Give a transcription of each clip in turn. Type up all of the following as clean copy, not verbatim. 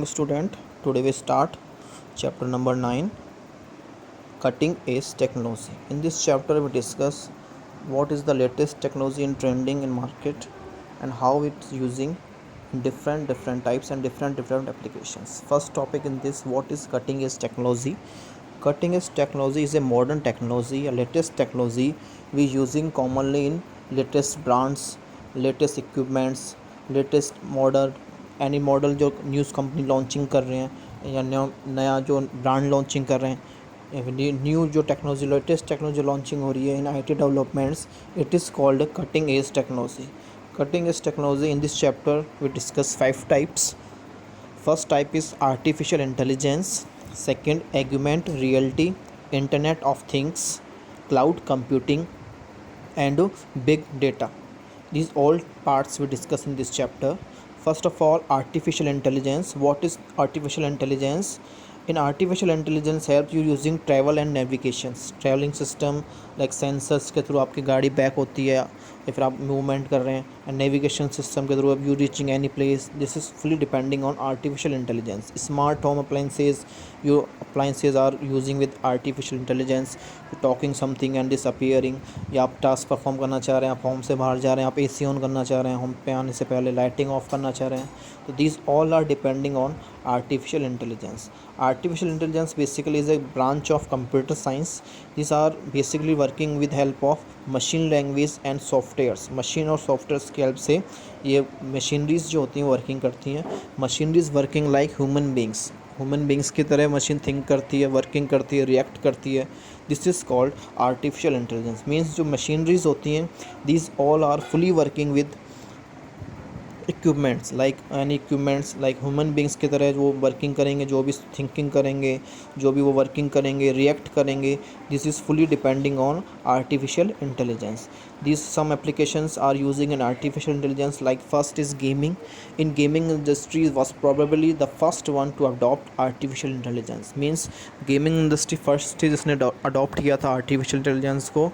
Student, today we start chapter number 9, cutting edge technology. In this chapter we discuss what is the latest technology in trending in market and how it's using in different types and different applications. First topic in this, what is cutting edge technology? Cutting edge technology is a modern technology, a latest technology we using commonly in latest brands, latest equipments, latest model, any model जो news company launching कर रहे हैं या नया जो brand launching कर रहे हैं, न्यू जो टेक्नोलॉजी लेटेस्ट टेक्नोलॉजी लॉन्चिंग हो रही है in IT developments, it is called cutting edge technology. Cutting edge technology, in this chapter we discuss 5 types. First type is artificial intelligence, second augmented reality, internet of things, cloud computing and big data. These all parts we discuss in this chapter. First of all, artificial intelligence. What is artificial intelligence? In artificial intelligence helps you using travel and navigations. Traveling system like sensors के through आपकी गाड़ी back होती है या फिर आप movement कर रहे हैं, एंड नेविगेशन सिस्टम के थ्रू अब you reaching any place. This is fully depending on artificial intelligence. Smart home appliances, your appliances are using with artificial intelligence. Talking something and disappearing, या आप टास्क परफॉर्म करना चाह रहे हैं, आप home से बाहर जा रहे हैं, आप एसी ऑन करना चाह रहे हैं, होम पे आने से पहले लाइटिंग ऑफ करना चाह रहे हैं. तो these all are depending on artificial intelligence. Artificial intelligence basically is a branch of computer science. These are basically working with help of machine language and softwares. Machine और सॉफ्टवेयर्स की help से ये machineries जो होती हैं working करती हैं. Machineries working like human beings, human beings की तरह मशीन थिंक करती है, वर्किंग करती है, रिएक्ट करती है. This is called artificial intelligence. Means जो मशीनरीज होती हैं, these all are fully working with equipments like any equipments like human beings की तरह वो वर्किंग करेंगे, जो भी थिंकिंग करेंगे, जो भी वो वर्किंग करेंगे, रिएक्ट करेंगे. This is fully depending on artificial intelligence. These some applications are using an artificial intelligence, like first is gaming. In gaming industry was probably the first one to adopt artificial intelligence. Means gaming industry first थी जिसने adopt किया था artificial intelligence को.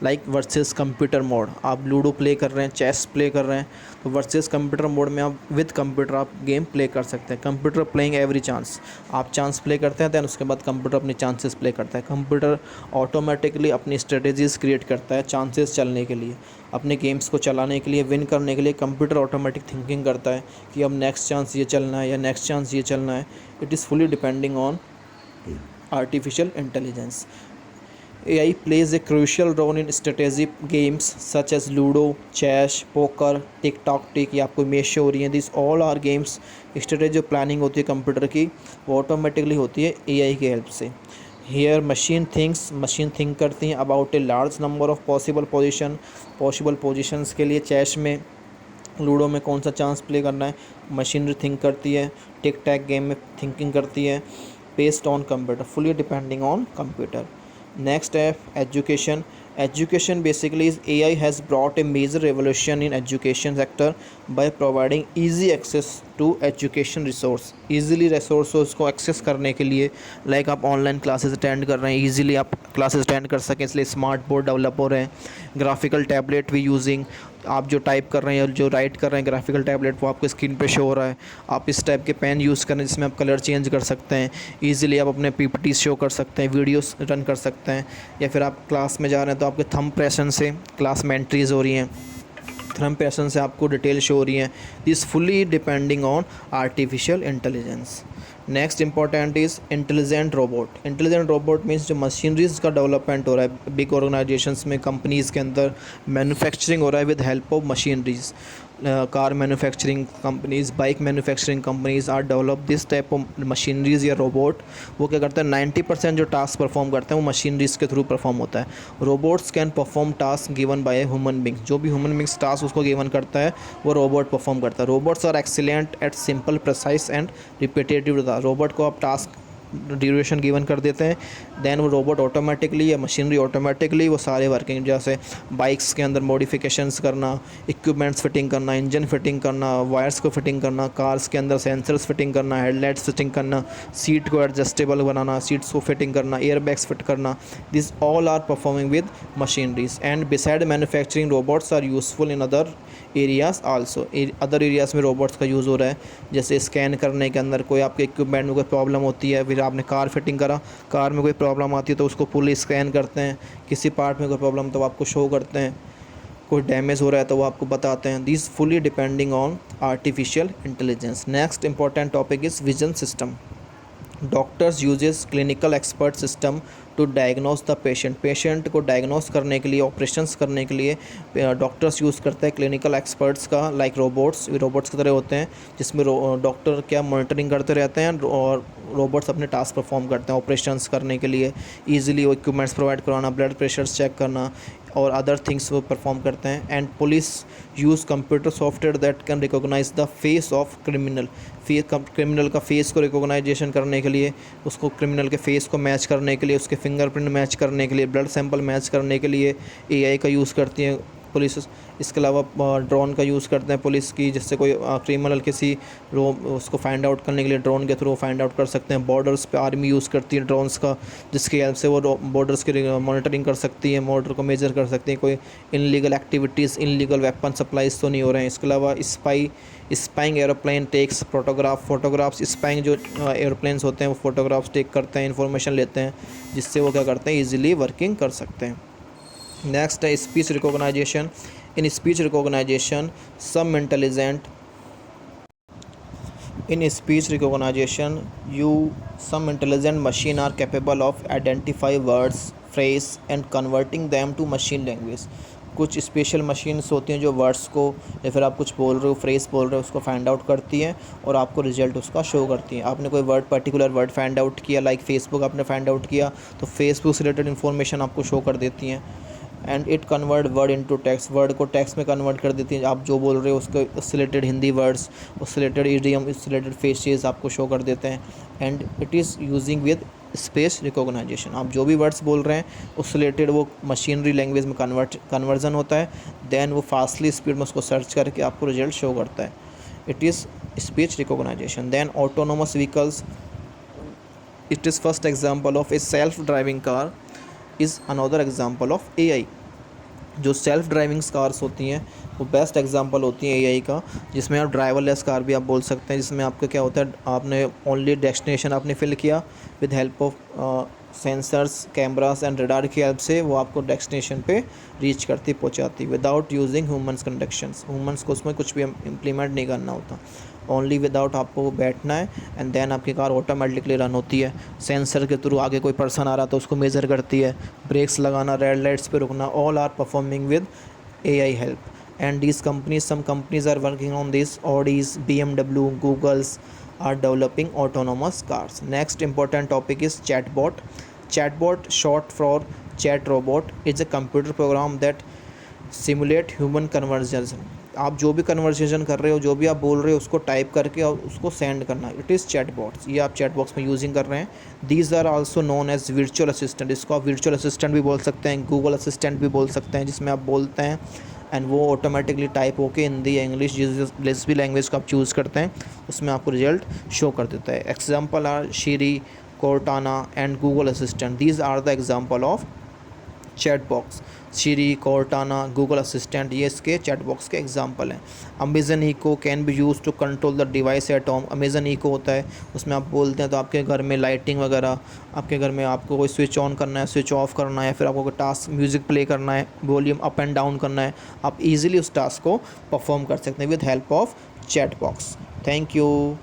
Like versus computer mode, आप ludo play कर रहे हैं, chess play कर रहे हैं, तो वर्सेस कंप्यूटर मोड में आप विद कंप्यूटर आप गेम प्ले कर सकते हैं. कंप्यूटर प्लेइंग एवरी चांस, आप चांस प्ले करते हैं, दैन उसके बाद कंप्यूटर अपने चांसेस प्ले करता है. कंप्यूटर ऑटोमेटिकली अपनी स्ट्रेटेजीज क्रिएट करता है चांसेस चलने के लिए, अपने गेम्स को चलाने के लिए, विन करने के लिए. कंप्यूटर ऑटोमेटिक थिंकिंग करता है कि अब नेक्स्ट चांस ये चलना है या नेक्स्ट चांस ये चलना है. It is fully depending on artificial intelligence. AI plays a crucial role in strategy games such as Ludo, chess, poker, tick tick, या आपको इमेज शो हो रही है. This all are games. Strategy जो planning होती है कंप्यूटर की, वो ऑटोमेटिकली होती है AI की हेल्प से. Here machine thinks, machine think करती हैं about a large number of possible positions के लिए. चेस में, लूडो में कौन सा चांस प्ले करना है, मशीनरी थिंक करती है. टिक टैक गेम में थिंकिंग करती है, based on computer, fully depending on computer. Next education. Education basically is AI has brought a major revolution in education sector by providing easy access to education resource. easily resources को access करने के लिए, like आप online classes attend कर रहे हैं, easily आप classes attend कर सकें, इसलिए smart board develop हो रहे हैं. graphical tablet we using, आप जो टाइप कर रहे हैं या जो राइट कर रहे हैं ग्राफिकल टैबलेट वो आपको स्क्रीन पे शो हो रहा है. आप इस टाइप के पेन यूज़ करें जिसमें आप कलर चेंज कर सकते हैं. ईजिली आप अपने पीपीटी शो कर सकते हैं, वीडियोस रन कर सकते हैं, या फिर आप क्लास में जा रहे हैं तो आपके थंब प्रेशन से क्लास में एंट्रीज़ हो रही हैं, थंब प्रेशन से आपको डिटेल शो हो रही हैं. This fully depending on artificial intelligence. Next important is intelligent robot. Intelligent robot means जो मशीनरीज का डेवलपमेंट हो रहा है बिग ऑर्गेनाइजेशंस में, कंपनीज़ के अंदर मैन्युफैक्चरिंग हो रहा है with help of machineries. Car manufacturing companies, bike manufacturing companies are develop this type of machineries या रोबोट. वो क्या करते हैं, 90% जो टास्क परफॉर्म करते हैं वो मशीनरीज के थ्रू परफॉर्म होता है. Robots can perform task given by a human being. जो भी ह्यूमन बींग्स टास्क उसको गिवन करता है वो रोबोट परफॉर्म करता है. Robots are excellent at simple, precise and repetitive. Robot को आप टास्क ड्यूरेशन गिवन कर देते हैं, देन वो रोबोट ऑटोमेटिकली या मशीनरी ऑटोमेटिकली वो सारे वर्किंग, जैसे बाइक्स के अंदर मॉडिफिकेशंस करना, इक्विपमेंट्स फिटिंग करना, इंजन फिटिंग करना, वायर्स को फिटिंग करना, कार्स के अंदर सेंसर्स फिटिंग करना, हेडलाइट्स फिटिंग करना, सीट को एडजस्टेबल बनाना, सीट्स को फिटिंग करना, एयर बैग्स फिट करना, this all are performing with machineries. And beside manufacturing robots are useful in other areas also, other areas में रोबोट्स का यूज़ हो रहा है, जैसे स्कैन करने के अंदर कोई आपके इक्विपमेंट में कोई प्रॉब्लम होती है, फिर आपने कार फिटिंग करा, कार में कोई प्रॉब्लम आती है तो उसको फुली स्कैन करते हैं, किसी पार्ट में कोई प्रॉब्लम तो आपको शो करते हैं, कोई डैमेज हो रहा है तो वो आपको बताते हैं। This fully depending on artificial intelligence. Next important topic is vision system. Doctors uses clinical expert system to diagnose the patient. Patient को डायग्नोस करने के लिए, ऑपरेशंस करने के लिए डॉक्टर्स यूज़ करते हैं क्लिनिकल एक्सपर्ट्स का, लाइक रोबोट्स की तरह होते हैं, जिसमें डॉक्टर क्या मॉनिटरिंग करते रहते हैं और रोबोट्स अपने टास्क परफॉर्म करते हैं ऑपरेशंस करने के लिए, ईजिली वो इक्विपमेंट्स प्रोवाइड करवाना, ब्लड प्रेशर्स चेक करना और अदर थिंग्स वो परफॉर्म करते हैं। And police use computer software that can recognise the face of criminal. Criminal का फेस को रिकॉग्नाइजेशन करने के लिए, उसको क्रिमिनल के फेस को मैच करने के लिए, उसके फिंगरप्रिंट मैच करने के लिए, ब्लड सैंपल मैच करने के लिए एआई का यूज़ करती है पुलिस। इसके अलावा ड्रोन का यूज़ करते हैं पुलिस की, जिससे कोई क्रिमिनल किसी उसको फाइंड आउट करने के लिए ड्रोन के थ्रू फाइंड आउट कर सकते हैं। बॉर्डर्स पे आर्मी यूज़ करती है ड्रोन्स का, जिसकी हेल्प से वो बॉर्डर्स की मॉनिटरिंग कर सकती है, बॉर्डर को मेजर कर सकती है, कोई illegal activities, illegal weapon supplies तो नहीं हो रहे हैं। इसके अलावा spying aeroplane takes photographs. Spying जो एरोप्लेन्स होते हैं वो फोटोग्राफ्स टेक करते हैं, इन्फॉर्मेशन लेते हैं, जिससे वो क्या करते हैं, ईजिली वर्किंग कर सकते हैं। नेक्स्ट है speech recognisation. In speech recognisation some intelligent some intelligent machine are capable of identify words, phrase and converting them to machine language। कुछ स्पेशल मशीन्स होती हैं जो वर्ड्स को, या फिर आप कुछ बोल रहे हो, फ्रेज़ बोल रहे हो, उसको फाइंड आउट करती हैं और आपको रिजल्ट उसका शो करती हैं। आपने कोई पर्टिकुलर वर्ड फाइंड आउट किया, लाइक फेसबुक आपने फाइंड आउट किया, तो फेसबुक से रिलेटेड इन्फॉर्मेशन आपको शो कर देती हैं। And it convert word into text. Word को टेक्स्ट में कन्वर्ट कर देती है। आप जो बोल रहे हो उसके रिलेटेड हिंदी वर्ड्स, उससे रिलेटेड इडियम, उससे रिलेटेड फेसेस आपको शो कर देते हैं। And it is using with space recognisation. आप जो भी वर्ड्स बोल रहे हैं उससे रिलेटेड वो मशीनरी लैंग्वेज में कन्वर्जन होता है, देन वो फास्टली स्पीड में उसको सर्च करके आपको रिजल्ट शो करता है। It is speech recognisation. Then autonomous vehicles, it is first example of a self driving car is another example of AI. जो सेल्फ ड्राइविंग कार्स होती हैं वो बेस्ट एग्जांपल होती है एआई का, जिसमें आप ड्राइवरलेस कार भी आप बोल सकते हैं, जिसमें आपका क्या होता है, आपने ओनली डेस्टिनेशन आपने फिल किया with help of sensors, cameras and radar की हेल्प से वो आपको डेस्टिनेशन पे रीच करती पहुंचाती, विदाउट यूजिंग ह्यूमन्स कंडक्शंस। ह्यूमन्स को उसमें कुछ भी इम्प्लीमेंट नहीं करना होता, ओनली विदाउट आपको बैठना है एंड देन आपकी कार ऑटोमेटिकली रन होती है। सेंसर के थ्रू आगे कोई पर्सन आ रहा तो उसको मेज़र करती है, ब्रेक्स लगाना, रेड लाइट्स पे रुकना, all are performing with AI help. And these companies, some companies are working on this, Audis, BMW, Googles are developing autonomous cars. Next important topic is chatbot. Chatbot, short for chat robot, is a computer program that simulate human conversation। आप जो भी conversation कर रहे हो, जो भी आप बोल रहे हो, उसको टाइप करके और उसको सेंड करना, इट इज़ चैटबॉट्स। ये आप चैटबॉक्स में यूजिंग कर रहे हैं। These are also known as virtual assistant. इसको आप वर्चुअल असिस्टेंट भी बोल सकते हैं, गूगल असिस्टेंट भी बोल सकते हैं, जिसमें आप बोलते हैं एंड वो ऑटोमेटिकली टाइप होके हिंदी या इंग्लिश जिस भी लैंग्वेज को आप चूज़ करते हैं उसमें आपको रिजल्ट शो कर देता है। Example are Siri, Cortana and Google assistant. These are the example of chat box. Siri, Cortana, Google assistant, ये इसके चैट बॉक्स के एग्जांपल हैं। Amazon Echo can be use to control the device at home. Amazon Echo होता है, उसमें आप बोलते हैं तो आपके घर में लाइटिंग वगैरह, आपके घर में आपको कोई स्विच ऑन करना है, स्विच ऑफ करना है, फिर आपको कोई टास्क म्यूज़िक प्ले करना है, वॉल्यूम अप एंड डाउन करना है, आप इजीली उस टास्क को परफॉर्म कर सकते हैं with help of chat box. Thank you.